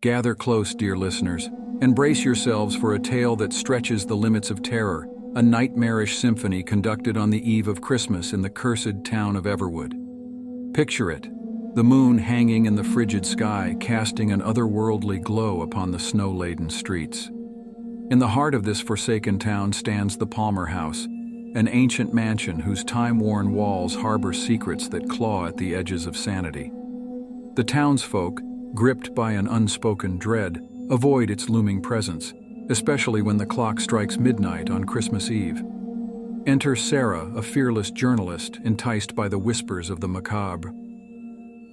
Gather close, dear listeners, and brace yourselves for a tale that stretches the limits of terror, a nightmarish symphony conducted on the eve of Christmas in the cursed town of Everwood. Picture it, the moon hanging in the frigid sky, casting an otherworldly glow upon the snow-laden streets. In the heart of this forsaken town stands the Palmer House, an ancient mansion whose time-worn walls harbor secrets that claw at the edges of sanity. The townsfolk, gripped by an unspoken dread, avoid its looming presence, especially when the clock strikes midnight on Christmas Eve. Enter Sarah, a fearless journalist enticed by the whispers of the macabre.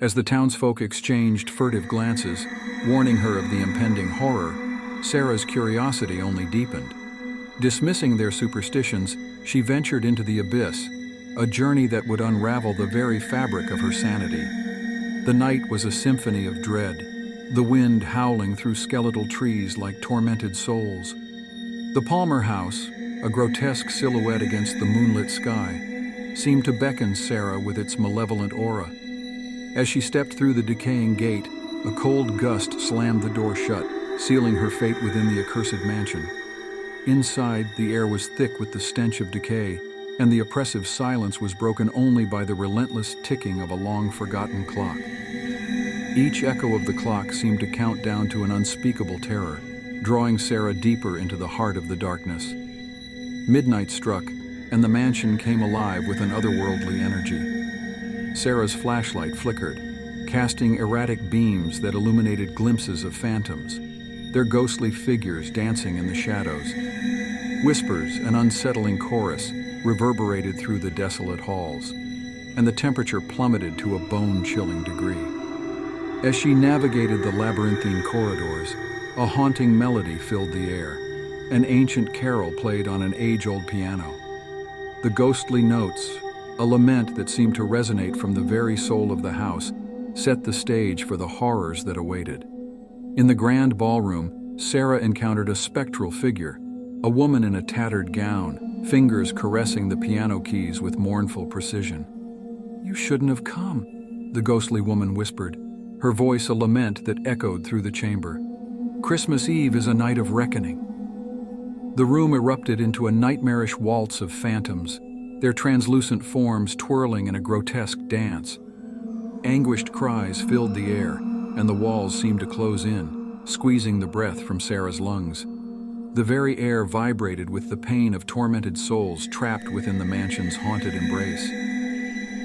As the townsfolk exchanged furtive glances, warning her of the impending horror, Sarah's curiosity only deepened. Dismissing their superstitions, she ventured into the abyss, a journey that would unravel the very fabric of her sanity. The night was a symphony of dread, the wind howling through skeletal trees like tormented souls. The Palmer House, a grotesque silhouette against the moonlit sky, seemed to beckon Sarah with its malevolent aura. As she stepped through the decaying gate, a cold gust slammed the door shut, sealing her fate within the accursed mansion. Inside, the air was thick with the stench of decay, and the oppressive silence was broken only by the relentless ticking of a long-forgotten clock. Each echo of the clock seemed to count down to an unspeakable terror, drawing Sarah deeper into the heart of the darkness. Midnight struck, and the mansion came alive with an otherworldly energy. Sarah's flashlight flickered, casting erratic beams that illuminated glimpses of phantoms, their ghostly figures dancing in the shadows. Whispers, an unsettling chorus, reverberated through the desolate halls, and the temperature plummeted to a bone-chilling degree. As she navigated the labyrinthine corridors, a haunting melody filled the air. An ancient carol played on an age-old piano. The ghostly notes, a lament that seemed to resonate from the very soul of the house, set the stage for the horrors that awaited. In the grand ballroom, Sarah encountered a spectral figure, a woman in a tattered gown, fingers caressing the piano keys with mournful precision. "You shouldn't have come," the ghostly woman whispered, her voice a lament that echoed through the chamber. "Christmas Eve is a night of reckoning." The room erupted into a nightmarish waltz of phantoms, their translucent forms twirling in a grotesque dance. Anguished cries filled the air, and the walls seemed to close in, squeezing the breath from Sarah's lungs. The very air vibrated with the pain of tormented souls trapped within the mansion's haunted embrace.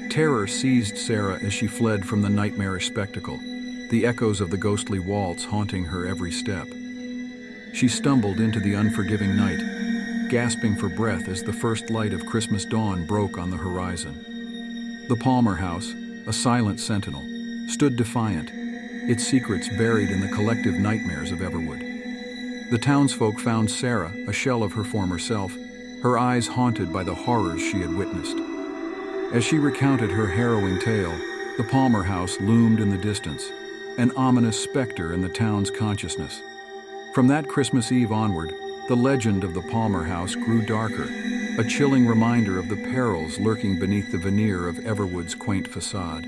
Terror seized Sarah as she fled from the nightmarish spectacle, the echoes of the ghostly waltz haunting her every step. She stumbled into the unforgiving night, gasping for breath as the first light of Christmas dawn broke on the horizon. The Palmer House, a silent sentinel, stood defiant, its secrets buried in the collective nightmares of Everwood. The townsfolk found Sarah, a shell of her former self, her eyes haunted by the horrors she had witnessed. As she recounted her harrowing tale, the Palmer House loomed in the distance, an ominous specter in the town's consciousness. From that Christmas Eve onward, the legend of the Palmer House grew darker, a chilling reminder of the perils lurking beneath the veneer of Everwood's quaint facade.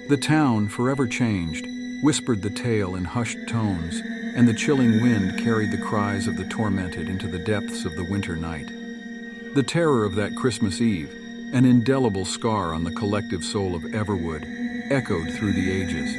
The town, forever changed, whispered the tale in hushed tones, and the chilling wind carried the cries of the tormented into the depths of the winter night. The terror of that Christmas Eve, an indelible scar on the collective soul of Everwood, echoed through the ages,